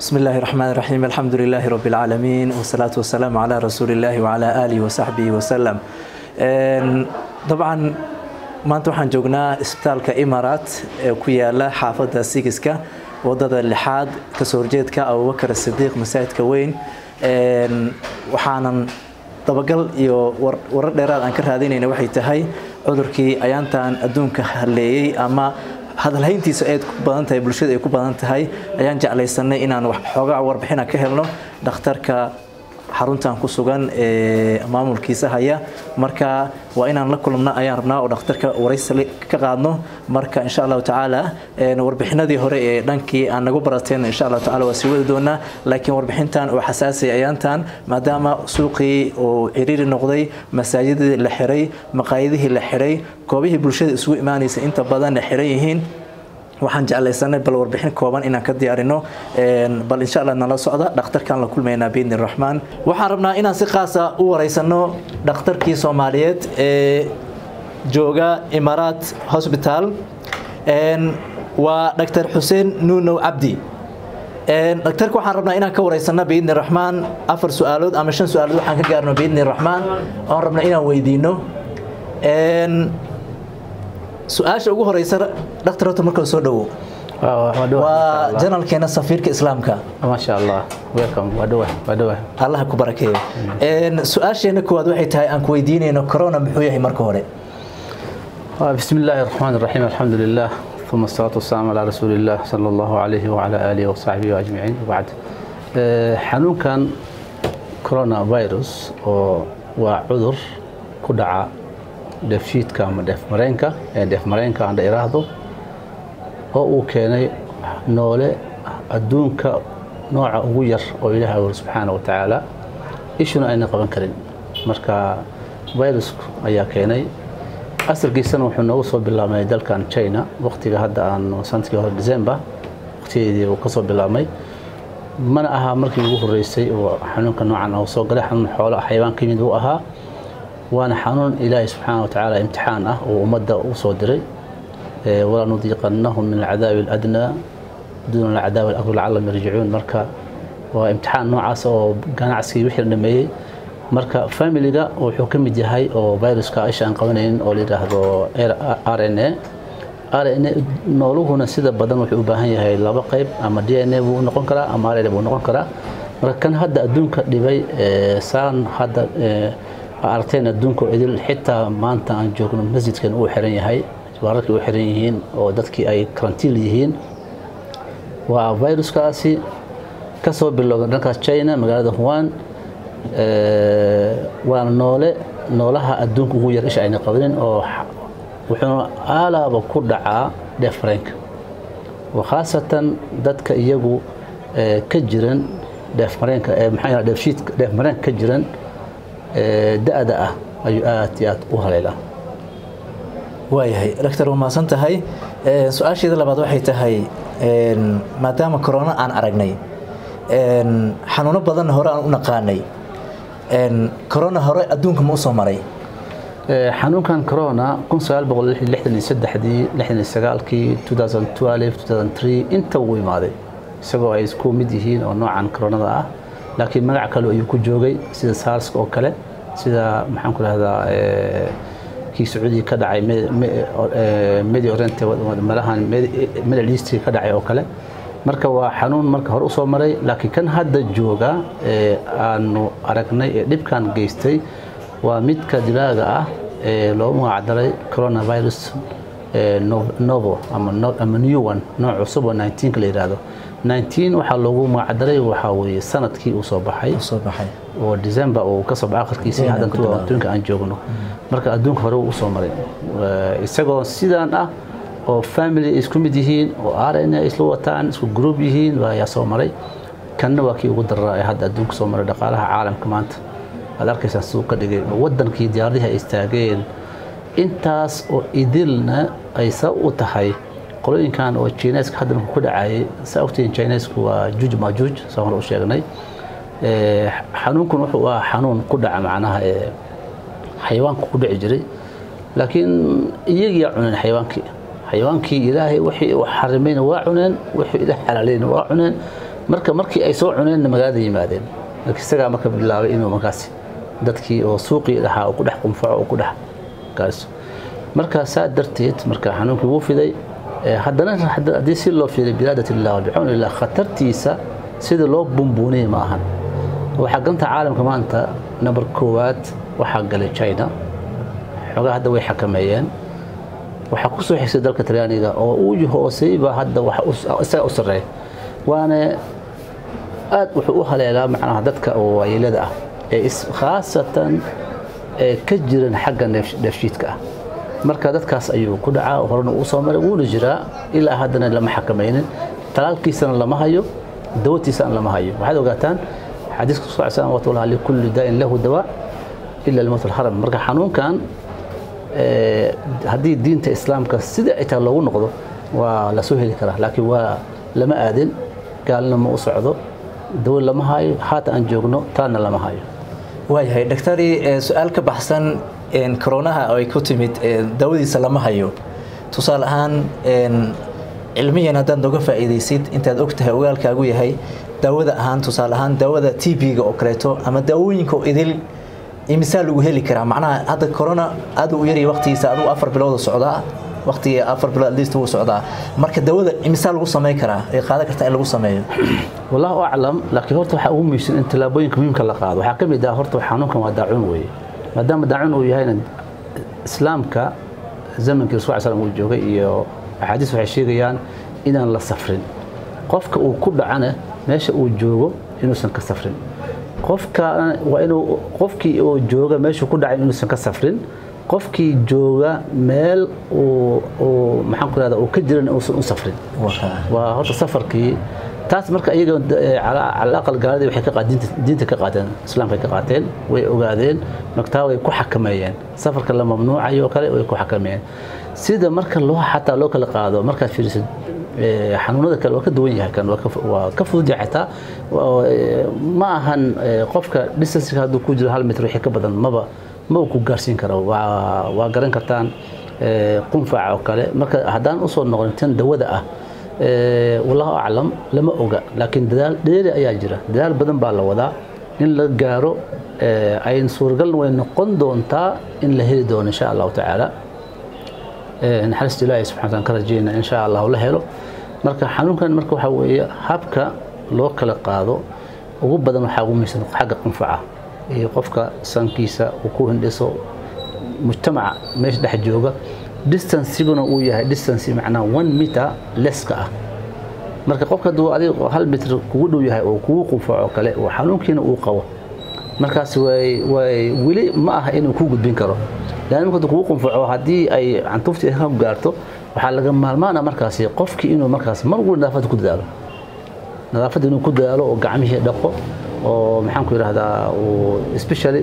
بسم الله الرحمن الرحيم الحمد لله رب العالمين والصلاة والسلام على رسول الله وعلى آله وصحبه وسلم. طبعا maanta waxaan joognaa isbitaalka Imaaraat ee ku yaala xaafadda Sigiska wadada lixaad ka soo horjeedka Abubakar Sidiiq masaajidka weyn waxaanan dabagal iyo warar dheeraad aan ka raadinayna waxay tahay cudurkii ayaantan adduunka haleeyay ama hadalhayntiisa ay ku badan tahay bulshada ay ku badan tahay ayaan jeclaysanay inaan wax xoogaa warbixin ka helno dhakhtarka xaruntan ku sugan ee maamulkiisa haya marka waa inaan la kulmna ayaan rabnaa oo dhakhtarka waraysi ka qaadno marka insha Allah taala warbixinadii hore ee dhankii aan nagu barateen insha Allah taala waa sii wadi doonaa laakiin warbixintan oo xasaasi ayaantan maadaama suuqii oo ciriiri noqday masaajidada la xiray maqaayadihii la xiray koobihii bulshada isugu imaanaysa inta badan la xiran yihiin waxaan jeclaysanay bal warbixin kooban inaan ka diyaarino bal insha Allah nala socda dhakhtarkan la kulmeynaa biidni Rahmaan waxaan rabnaa inaan si khaas ah u wareysano dhakhtarkii Soomaaliyeed ee jooga Imaaraat Hospital waa Dr. Hussein Nuno Abdi dhakhtarka waxaan rabnaa inaan ka wareysano biidni Rahmaan afar su'aalood ama shan su'aalood waxaan ka gaarno biidni Rahmaan oo rabnaa inaan weydiino سؤال ugu horeysa dhakhtarta marka soo dhawo waa janalkeena safiirka islaamka ma sha Allah welcome wadawaa Allah ku barakeeyo su'aasheena koowaad waxay tahay aan ku weydiinayno corona muxuu yahay marka hore bismillaahir rahmaanir rahiim alxamdulillah thumma as-salaatu was-salaamu ala rasuulillah sallallahu alayhi wa ala alihi wa sahbihi ajma'in ba'd xanuunkan coronavirus oo waa cudur ku dhaca dafshiidka ama dheef-mareenka aan dheeraado oo uu keenay noole adduunka nooca ugu yar oo Ilaahay subhanahu wa ta'ala ishuna ayna qaban karin marka virusku ayaa keenay asalkiisana wuxuu noogu soo bilaabmay dalkan China waqtiga hadda aan sanadkii hore December waqtigeedii uu ka soo bilaabmay mana aha markii ugu horeysay oo xanuunka noocan oo soo galay xanuun xoolo xayawaan ka mid uu ahaa وانا حنون إلهي سبحانه وتعالى امتحانه ومدة وصدري ولا نضيقنهم من العذاب الأدنى دون العذاب الأكبر لعلهم يرجعون مركا وامتحان نوع عسى وكان عسكري وحير نمي مركا فاميلي دا وحكم جهاي أو فيروس كايش عن قوانين أو اللي هذا RNA نولوه نسيد بدن وحباهي هاي لابا قيب أما DNA بو نقول كرا أما RNA بو نقول كرا مركا كان هذا الدون كدبي سان هذا أرتين الدنكو إذا حتى ما أنت عن جوكنا مسجد كان أو حرين هاي جوارك أو حرينهين أو دتك أي كرنتيليهين وفيروس كاسي كسر باللغة نكاس تشاينا مقالة هوان ونولها الدنكو هو يرش عين قبلين أو وحنا آلا بكل دعاء دفرنك وخاصة دتك يجو كجرن دفرنك محيا دفشيت دفرنك كجرن دأدأ أيات وهليلة. وايهاي دكتور وما سنتهاي سؤال شيء لبعض واحد تهاي ما دام كورونا عن أرجني حنون بدن هراء ونقاني كورونا هراء أدونك موسى مري حنون كان كورونا كن سؤال بقول لحد نسد حدي لحد السجال كي 2012 2003 أنت وين ماذا سجوا يسكو مديهين أو نوع عن كورونا ده لكن magac kale ayuu ku joogay sida SARS oo kale sida maxaan ku raahdaa kii Sacuudi ka dhacay Middle Orient malahan Middle East ka dhacay oo kale marka waa xanuun marka hore u soo maray laakiin kan hadda jooga aanu aragnay dhibkan geystay waa midka dilaaga ah loo magacdaray coronavirus novo ama new one nooc cusub oo 19 ka la yiraahdo 19 waxa loogu magacdaray waxa weeye sanadkii uu soo baxay oo December oo ka soo baxay akhirkiisii hadda adduunka aan joogno marka adduunka hore uu soo maray isagoo sidaan ah oo family isku mid yihiin oo RNA isla wataan isku group yihiin waa soo maray kanna waa kii ugu daraa hadda adduunka soo maray dhaqaalaha caalamka maanta aad arkaysaa suuqa dhigay wadankii diyaaradaha istaageen intaas oo idilna ay sabab u tahay qolooyinkan oo Chinese hadda ku dhacay sababtii Chinese waa juuj ma juuj soo u sheegnay xanuunkan wuxuu xanuun ku dhaca macnaha xayawaanku ku dhici jiray laakiin iyaga cunaan xayawaankii ilaahay wixii uu xarimayna waa cuneen wixii ilaahay xalaalayna waa cuneen markii ay soo cuneen magaalada yimaadeen laakiin isaga marka bilaabay inuu markaas dadkii oo suuqii dhaxaa ku dhex qunfaco ku dhex gaarso marka saa darteed marka xanuunkii wuu fiday haddana haddii si loo fiiray bilaadat illah bixun illah khatartiisa sida loo bumbuunay ma ahan waxa ganta caalamka maanta number koowaad waxa galay China xogaa hadda way xakameeyeen waxa ku soo xigtay dalka Talyaaniga oo uu hoosayba hadda waxa isaga u sareey waana aad wuxuu u haleelaa macnaha dadka oo waayelada ah ee khaasatan ka jiran xagga neefshiidka ah marka dadkaas ayuu ku dhacaa horna uu soo maray wuu jiraa ilaa haddana lama xakameeynin talaalkiisana lama hayo dawatiisana lama hayo waxaad ogaataan xadiiska sallallahu alayhi wa sallam li kulli daa'in lahu dawa illa al-maut al-haram marka xanuunkan haddii diinta islaamka sida ay tahay loogu noqdo waa la soo heli karaa laakiin waa lama aadin gaalna ma u socdo dawo lama hayo haata aan joogno taana lama hayo waayahay dhaktari su'aal ka baxsan koronaha oo ay ku timid dawadiisa lama hayo tusaale ahaan cilmiyan haddaan nooga faa'iidaysid intaad ogtahay ogaalkaagu yahay daawada ahaan tusaale ahaan daawada TB-ga oo kaleeto ama daawooyinka oo idil imisa lagu heli karaa macnaha hadda corona aad u yari waqtigiisa aad 4 bilood socdaa waqtiga 4 bilood at least uu socdaa marka daawada imisa lagu sameey karaa ay qaadan kartaa in lagu sameeyo wallahu a'lam laakiin horta waxa ugu muhiimsan in talaabooyinka muhiimka la qaado waxa kamid ah horta xanuunkan waa daacun weeye maadaama daacun uu yahay islaamka zamankii rasuulka sallallahu alayhi wasallam uu joogay iyo axaadiis waxay sheegayaan inaan la safrin qofka uu ku dhacana meesha uu joogo inuusan ka safrin qofka waa inuu qofkii oo jooga meesha ku dhacay inuusan ka safrin qofkii jooga meel oo maxaan ku raada oo ka jiran uusan u safrin waa horta safarkii taas marka iyaga ala aqal gaaladii waxay ka qaadeen diinta ka qaadeen islaamka ka qaateen way ogaadeen markaa way ku xakameeyeen safarka la mamnuucayo kale way ku xakameeyeen sida marka loo xataa loo kala qaado marka fiirisid xanuunada kale waa ka duwan yahay kan waa ka fudud yahay taa ma ahan qofka distance haduu ku jiro 1 mitir wixii ka badan ma ku gaarsiin karo waa garan kartaan qunfac oo kale marka hadaan u soo noqon tan dawada ah wallahu a'lam lama oga laakiin dadaal dheeri ayaa jira dadaal badan baa la wadaa in la gaaro ay suurgal way noqon doontaa in la heli doono insha Allah ta'ala naxariista Ilaahay subhanahu wa ta'ala karajina insha Allah la helo marka xanuunkan marka waxa weeye habka loo kala qaado ugu badan waxa ugu miisan xagga qunfaca iyo qofka sankiisa uu ku hindhiso mujtamaca meesha dhex jooga distance siguna uu yahay distance macna 1 meter leska ah marka qofka duu adiga 1 mitir kugu dhow yahay oo kugu qunfaco kale oo xanuunkiina uu qabo markaas way wili ma aha inuu ku gudbin karo laakiin marka kugu qunfaco hadii ay cantufti ka gaarto waxa laga maalmaana markaas qofkii inuu markaas mar walba nadaafad inuu ku dadaalo oo gacmihi dhaqo oo maxaan ku yiraahdaa oo especially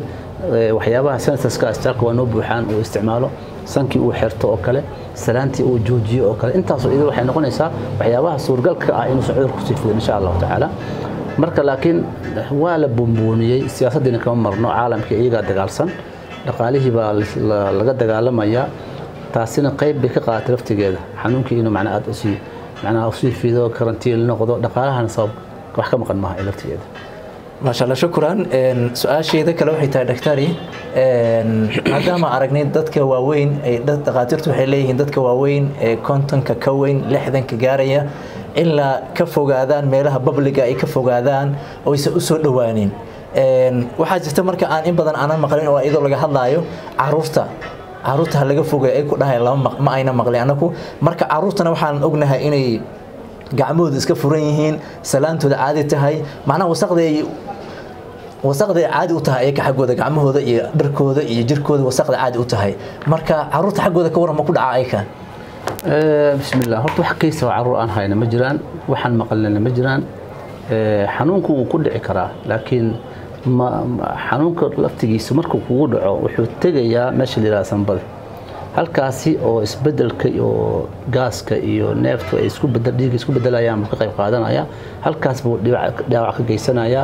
waxyaabaha sensaska astaak waa noo buuxaan oo isticmaalo sankii uu xirto oo kale salaantii uu joojiyo oo kale intaas oo idin waxay noqonaysaa waxyaabaha suurgalka ah inuu cudurku sii fido insha Allah ta'ala marka laakiin waa la bumbuuniyay siyaasadina kama marno caalamka iyaga dagaalsan dhaqaalihii baa laga dagaalamaya taasina qayb bay ka qaadatay laftigeeda xanuunkii inuu macna aad u sii fido karantiin noqdo dhaqaalahana sabab wax ka maqan maaha laftigeeda ما شاء الله شكرا سؤال شيء ذا كلام حيتاج دكتوري هذا ما أرجعني دتك واوين دكاترته حليه دتك واوين كونتن ككوين لحدن كجارية إلا كفوا قادان ميلها ببلغا كفوا قادان أو يسوسوا دوانين وحاجة تمر كأن إن بدن أنا مقالين أو إذا لقى هذايو عروتها اللي كفوا أي كل هاي لهم ما أين مقالي أناكو مرك عروتنا وحنا أجنها إني gacmooda iska furan yihiin salaantooda caadi tahay macnaha wasaqda caadi u tahay ay ka xagooda gacmahooda iyo dharkooda iyo jirkooda wasaqda caadi u tahay marka caruurta xagooda ka waran ma ku dhaca ay ka bismillah horta wax kaysa caruur aan hayna ma jiraan waxaan maqalnaa ma jiraan xanuunku uu ku dhici karaa laakiin xanuunka laftigiisa markuu kugu dhaco wuxuu tagayaa meesha la yiraahdo sanbada halkaasi oo isbedelka iyo gaaska iyo neefta ay isku bedelayaan ka qayb qaadanaya halkaas buu dhaawac ka geysanaya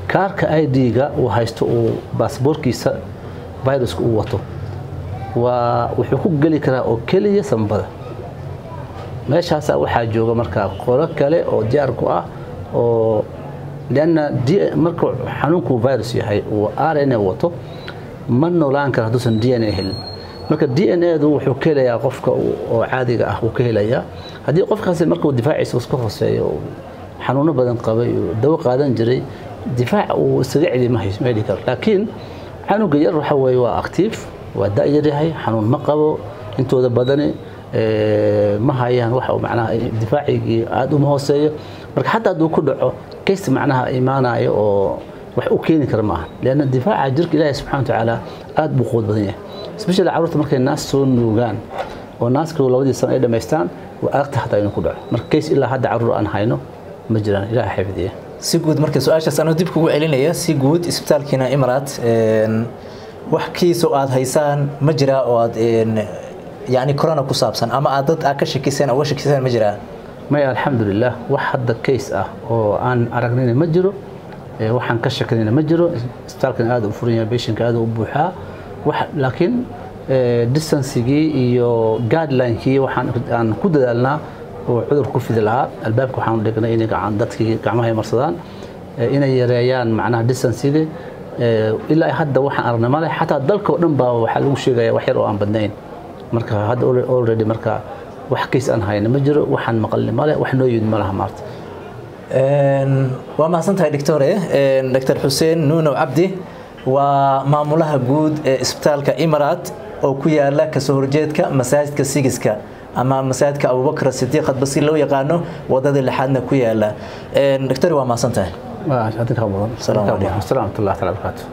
kaarka ID-ga uu haysto oo baasaboorkiisa virus uu wato wuxuu ku gali karaa oo kaliya sanbada meeshaas waxa jooga marka qolo kale oo diyaar ku ah oo لأن دي مركو حنونكو فيروس يحي وRNA وطو ما نولان كان هدوسن DNA هل مركو DNA دو وحكيلا يا قفك وعادي وكيلا يا هدي قفك هسه مركو الدفاع يسوسكو سي حنونه بدن قبي دواء قادن جري دفاع وسريع لي ما هي ميديكال لكن حنون غير waxa way waa active waa daayirahay xanuun ma qabo intooda badani ma hayaan waxa macnaha difaacigi aad u hooseeyo marka hatta haduu ku dhaco كيس معناها إيمانه أو وحكيني كرماه لأن الدفاع جرك الله سبحانه وتعالى أد بقود بدنيه سبيشال عروت مركز الناس سون وجان والناس كل ودي السنة إذا ما يستان وأقطع حتى ينقطع مركز إلا حد عرض عن هينه مجرى إلى حفظيه سيجود مركز سؤال شخص ديبك وعلينا سيجود إسبتال كنا إمارات وحكي سؤال هيسان مجرى أو يعني كورونا كصابسن أما عدد أكش كيسان أو وش كيسان مجرى ما الحمد لله واحد كيس وأن أرجعنا مجرو وحن كشكلنا مجرو استالكن هذا وفرينا بيشن هذا وبوحة لكن ديستانسيجي يو جايدلاين كي وحن أن كده لنا وعذر كوفي دلها الباب كوحن لقنا إنك عن دتك كعمها مرصدان إن يريان معناها ديستانسيجي إلا حد وحن أرنا ماله حتى ضلك ونبا وحلوش شيء وحيروا عن بدنين مركا هذا أولريدي مركا وحكيس أن هاي نمجر وحن مقل ماله وحن نويد مالها مارت. وما صنتها دكتورة دكتور حسين نونو عبدي ومعمولها جود إسبتال كإمارات أو كويا لك سهرجتك مساجد كسيجسك أما مساجد كأبو بكر الصديق قد بصير لو يقانو وضد اللي حدنا كويا لا دكتور وما صنتها. ما هذا كلام. السلام عليكم. السلام ورحمة الله وبركاته.